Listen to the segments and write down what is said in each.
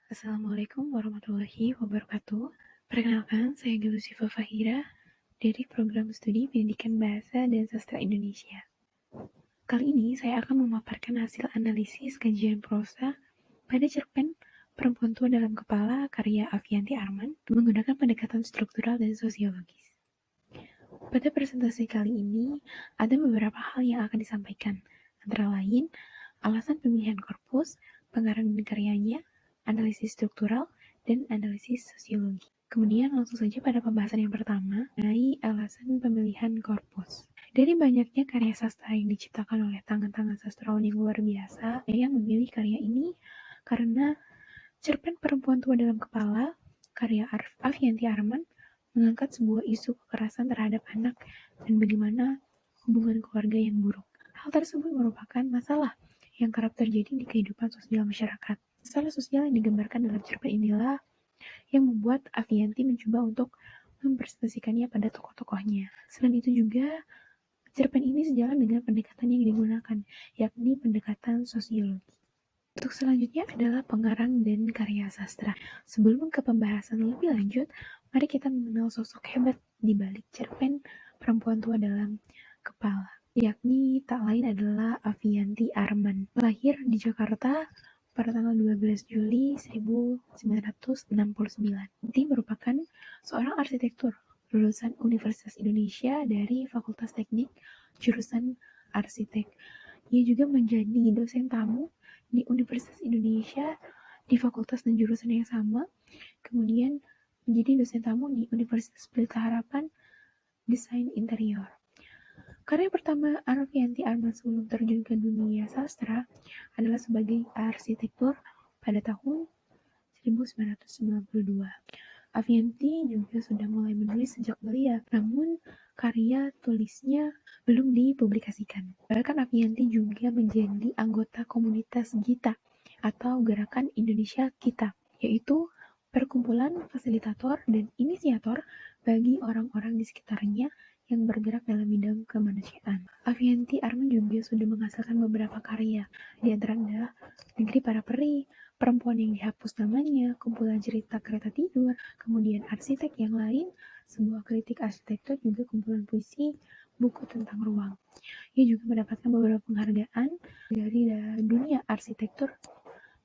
Assalamualaikum warahmatullahi wabarakatuh. Perkenalkan, saya Gelu Siva Fahira dari Program Studi Pendidikan Bahasa dan Sastra Indonesia. Kali ini saya akan memaparkan hasil analisis kajian prosa pada cerpen Perempuan Tua dalam Kepala karya Avianti Arman menggunakan pendekatan struktural dan sosiologis. Pada presentasi kali ini, ada beberapa hal yang akan disampaikan, antara lain alasan pemilihan korpus, pengarang dan karyanya, analisis struktural, dan analisis sosiologi. Kemudian langsung saja pada pembahasan yang pertama, mengenai alasan pemilihan korpus. Dari banyaknya karya sastra yang diciptakan oleh tangan-tangan sastrawan yang luar biasa, saya memilih karya ini karena cerpen Perempuan Tua dalam Kepala, karya Avianti Arman, mengangkat sebuah isu kekerasan terhadap anak dan bagaimana hubungan keluarga yang buruk. Hal tersebut merupakan masalah yang kerap terjadi di kehidupan sosial masyarakat. Masalah sosial yang digambarkan dalam cerpen inilah yang membuat Avianti mencoba untuk mempresentasikannya pada tokoh-tokohnya. Selain itu juga, cerpen ini sejalan dengan pendekatan yang digunakan, yakni pendekatan sosiologi. Untuk selanjutnya adalah pengarang dan karya sastra. Sebelum ke pembahasan lebih lanjut, mari kita mengenal sosok hebat di balik cerpen Perempuan Tua dalam Kepala, yakni tak lain adalah Avianti Arman. Lahir di Jakarta pada tanggal 12 Juli 1969. Dia merupakan seorang arsitektur lulusan Universitas Indonesia dari Fakultas Teknik jurusan Arsitek. Ia juga menjadi dosen tamu di Universitas Indonesia di fakultas dan jurusan yang sama, kemudian menjadi dosen tamu di Universitas Pelita Harapan Desain Interior. Karya pertama Avianti Arman sebelum terjun ke dunia sastra adalah sebagai arsitektur pada tahun 1992. Avianti juga sudah mulai menulis sejak belia, namun karya tulisnya belum dipublikasikan. Bahkan Avianti juga menjadi anggota komunitas GITA atau Gerakan Indonesia Kita, yaitu perkumpulan fasilitator dan inisiator bagi orang-orang di sekitarnya yang bergerak dalam bidang kemanusiaan. Avianti Arman juga sudah menghasilkan beberapa karya, di antaranya Negeri Para Peri, Perempuan yang Dihapus Namanya, kumpulan cerita Kereta Tidur, kemudian Arsitek yang Lain, sebuah kritik arsitektur, juga kumpulan puisi, buku tentang ruang. Ia juga mendapatkan beberapa penghargaan dari dunia arsitektur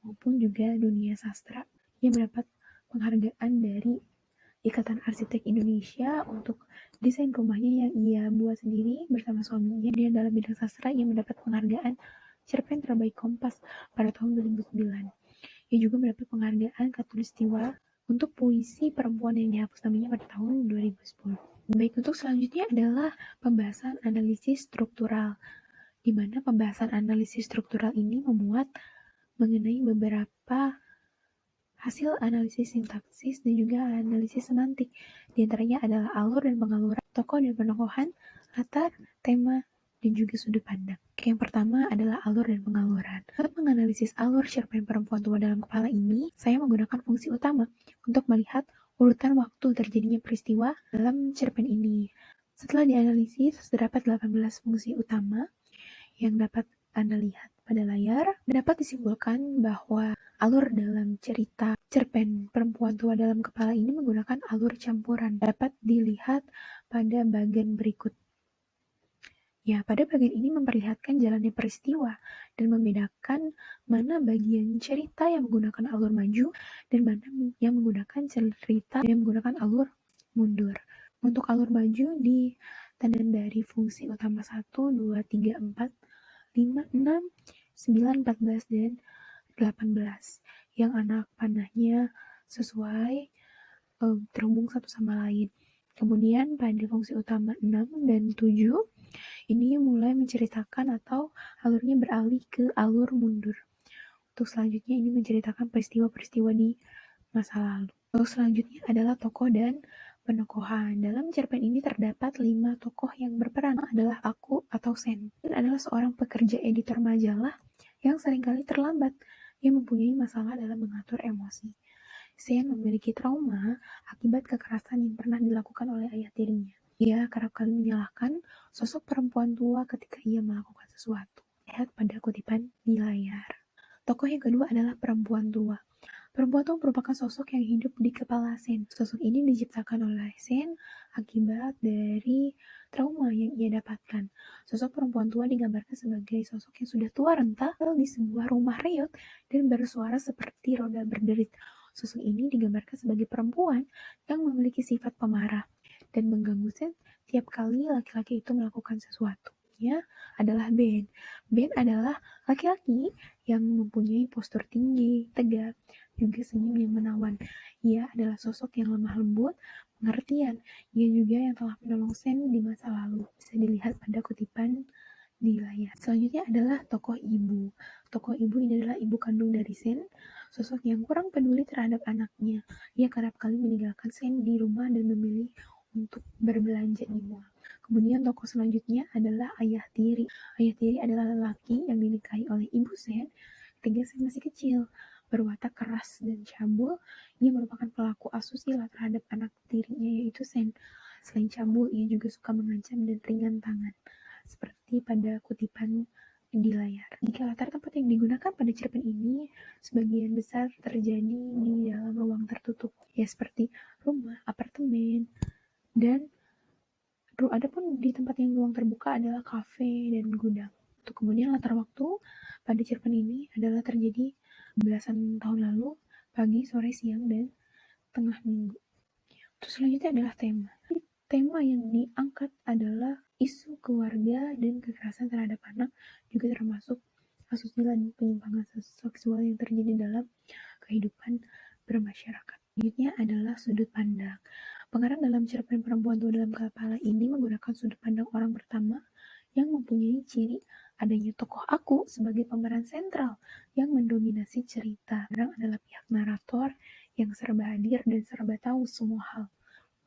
maupun juga dunia sastra. Ia mendapat penghargaan dari Ikatan Arsitek Indonesia untuk desain rumahnya yang ia buat sendiri bersama suaminya. Dia dalam bidang sastra, ia mendapat penghargaan cerpen terbaik Kompas pada tahun 2009. Ia juga mendapat penghargaan Katulistiwa untuk puisi Perempuan yang Dihapus Namanya pada tahun 2010. Baik, untuk selanjutnya adalah pembahasan analisis struktural, di mana pembahasan analisis struktural ini memuat mengenai beberapa hasil analisis sintaksis dan juga analisis semantik. Di antaranya adalah alur dan pengaluran, tokoh dan penokohan, latar, tema, dan juga sudut pandang. Yang pertama adalah alur dan pengaluran. Untuk menganalisis alur cerpen Perempuan Tua dalam Kepala ini, saya menggunakan fungsi utama untuk melihat urutan waktu terjadinya peristiwa dalam cerpen ini. Setelah dianalisis, terdapat 18 fungsi utama yang dapat Anda lihat pada layar. Dapat disimpulkan bahwa alur dalam cerita cerpen Perempuan Tua dalam Kepala ini menggunakan alur campuran. Dapat dilihat pada bagian berikut. Ya, pada bagian ini memperlihatkan jalannya peristiwa dan membedakan mana bagian cerita yang menggunakan alur maju dan mana yang menggunakan cerita yang menggunakan alur mundur. Untuk alur maju ditandai dari fungsi utama 1, 2, 3, 4, 5, 6, 9, 14, dan 18 yang anak panahnya sesuai terhubung satu sama lain. Kemudian pada fungsi utama 6 dan 7 ini mulai menceritakan atau alurnya beralih ke alur mundur. Untuk selanjutnya ini menceritakan peristiwa-peristiwa di masa lalu. Untuk selanjutnya adalah tokoh dan penokohan. Dalam cerpen ini terdapat 5 tokoh yang berperan, adalah aku atau Sen. Dan adalah seorang pekerja editor majalah yang seringkali terlambat, yang mempunyai masalah dalam mengatur emosi. Sen memiliki trauma akibat kekerasan yang pernah dilakukan oleh ayah tirinya. Ia kerap kali menyalahkan sosok perempuan tua ketika ia melakukan sesuatu. Lihat pada kutipan di layar. Tokoh yang kedua adalah perempuan tua. Perempuan itu merupakan sosok yang hidup di kepala Sen. Sosok ini diciptakan oleh Sen akibat dari trauma yang ia dapatkan. Sosok perempuan tua digambarkan sebagai sosok yang sudah tua renta di sebuah rumah reot dan bersuara seperti roda berderit. Sosok ini digambarkan sebagai perempuan yang memiliki sifat pemarah dan mengganggu Sen tiap kali laki-laki itu melakukan sesuatu. Ya, adalah Ben. Ben adalah laki-laki yang mempunyai postur tinggi, tegap, juga senyum yang menawan. Ia adalah sosok yang lemah lembut, pengertian. Ia juga yang telah menolong Sen di masa lalu. Bisa dilihat pada kutipan di layar. Selanjutnya adalah tokoh ibu. Tokoh ibu ini adalah ibu kandung dari Sen, sosok yang kurang peduli terhadap anaknya. Ia kerap kali meninggalkan Sen di rumah dan memilih untuk berbelanja di mall. Kemudian tokoh selanjutnya adalah ayah tiri. Ayah tiri adalah lelaki yang dinikahi oleh ibu Sen ketika Sen masih kecil. Berwatak keras dan cabul, ia merupakan pelaku asusila terhadap anak tirinya yaitu Sen. Selain cabul, ia juga suka mengancam dan ringan tangan, seperti pada kutipan di layar. Jika latar tempat yang digunakan pada cerpen ini sebagian besar terjadi di dalam ruang tertutup, ya seperti rumah, apartemen, dan adapun di tempat yang ruang terbuka adalah kafe dan gudang. Untuk kemudian latar waktu pada cerpen ini adalah terjadi belasan tahun lalu, pagi, sore, siang, dan tengah minggu. Terus selanjutnya adalah tema. Tema yang diangkat adalah isu keluarga dan kekerasan terhadap anak, juga termasuk asusila dan penyimpangan seksual yang terjadi dalam kehidupan bermasyarakat. Selanjutnya adalah sudut pandang. Pengarang dalam cerpen Perempuan Tua Dalam Kepala ini menggunakan sudut pandang orang pertama yang mempunyai ciri adanya tokoh aku sebagai pemeran sentral yang mendominasi cerita. Pengarang adalah pihak narator yang serba hadir dan serba tahu semua hal.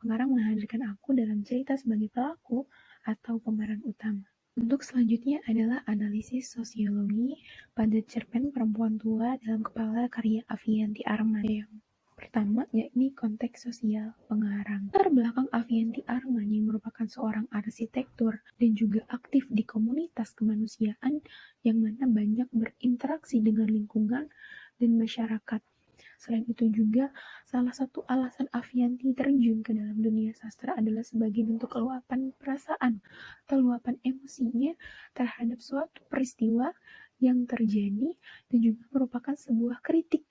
Pengarang menghadirkan aku dalam cerita sebagai pelaku atau pemeran utama. Untuk selanjutnya adalah analisis sosiologi pada cerpen Perempuan Tua Dalam Kepala karya Avianti Arman. Yang pertama, yakni konteks sosial pengarang. Latar belakang Avianti Arman yang merupakan seorang arsitektur dan juga aktif di komunitas kemanusiaan yang mana banyak berinteraksi dengan lingkungan dan masyarakat. Selain itu juga, salah satu alasan Avianti terjun ke dalam dunia sastra adalah sebagai bentuk luapan perasaan atau luapan emosinya terhadap suatu peristiwa yang terjadi dan juga merupakan sebuah kritik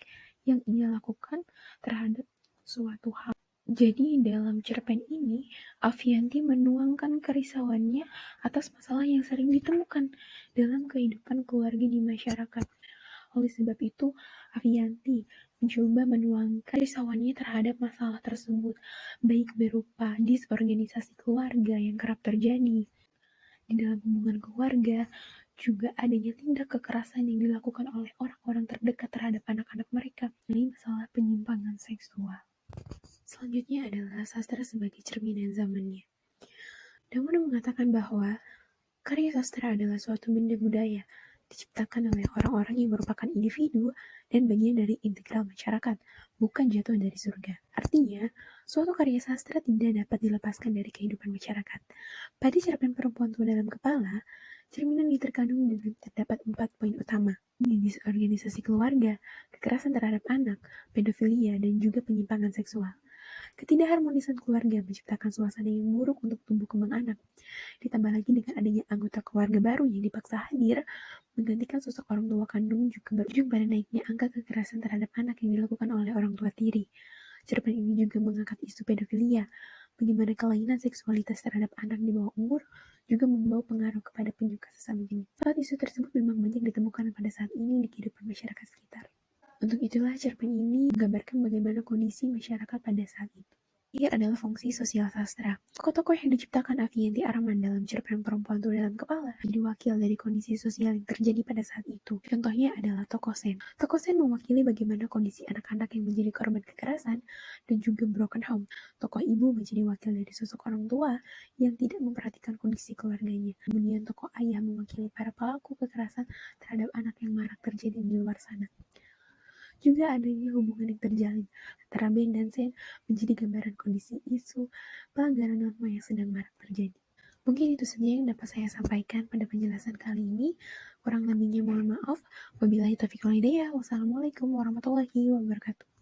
yang ia lakukan terhadap suatu hal. Jadi dalam cerpen ini, Avianti menuangkan kerisauannya atas masalah yang sering ditemukan dalam kehidupan keluarga di masyarakat. Oleh sebab itu, Avianti mencoba menuangkan kerisauannya terhadap masalah tersebut, baik berupa disorganisasi keluarga yang kerap terjadi di dalam hubungan keluarga, juga adanya tindak kekerasan yang dilakukan oleh orang-orang terdekat terhadap anak-anak mereka, ini masalah penyimpangan seksual. Selanjutnya adalah sastra sebagai cerminan zamannya. Damon mengatakan bahwa karya sastra adalah suatu benda budaya diciptakan oleh orang-orang yang merupakan individu dan bagian dari integral masyarakat, bukan jatuh dari surga. Artinya, suatu karya sastra tidak dapat dilepaskan dari kehidupan masyarakat. Pada cerpen Perempuan Tua Dalam Kepala, cerminan ini terkandung dengan terdapat 4 poin utama, disorganisasi keluarga, kekerasan terhadap anak, pedofilia, dan juga penyimpangan seksual. Ketidakharmonisan keluarga menciptakan suasana yang buruk untuk tumbuh kembang anak. Ditambah lagi dengan adanya anggota keluarga baru yang dipaksa hadir, menggantikan sosok orang tua kandung, juga berujung pada naiknya angka kekerasan terhadap anak yang dilakukan oleh orang tua tiri. Cerpen ini juga mengangkat isu pedofilia, bagaimana kelainan seksualitas terhadap anak di bawah umur juga membawa pengaruh kepada penyuka sesama jenis. Saat isu tersebut memang banyak ditemukan pada saat ini di kehidupan masyarakat sekitar. Untuk itulah cerpen ini menggambarkan bagaimana kondisi masyarakat pada saat itu. Akhir adalah fungsi sosial sastra. Tokoh-tokoh yang diciptakan Avianti Arman dalam cerpen Perempuan Tua Dalam Kepala menjadi wakil dari kondisi sosial yang terjadi pada saat itu. Contohnya adalah tokoh Sen. Tokoh Sen mewakili bagaimana kondisi anak-anak yang menjadi korban kekerasan dan juga broken home. Tokoh ibu menjadi wakil dari sosok orang tua yang tidak memperhatikan kondisi keluarganya. Kemudian tokoh ayah mewakili para pelaku kekerasan terhadap anak yang marak terjadi di luar sana. Juga adanya hubungan yang terjalin antara Ben dan Sen menjadi gambaran kondisi isu pelanggaran norma yang sedang marak terjadi. Mungkin itu saja yang dapat saya sampaikan pada penjelasan kali ini. Kurang lebihnya mohon maaf. Wabillahi taufiq wal hidayah. Wassalamualaikum warahmatullahi wabarakatuh.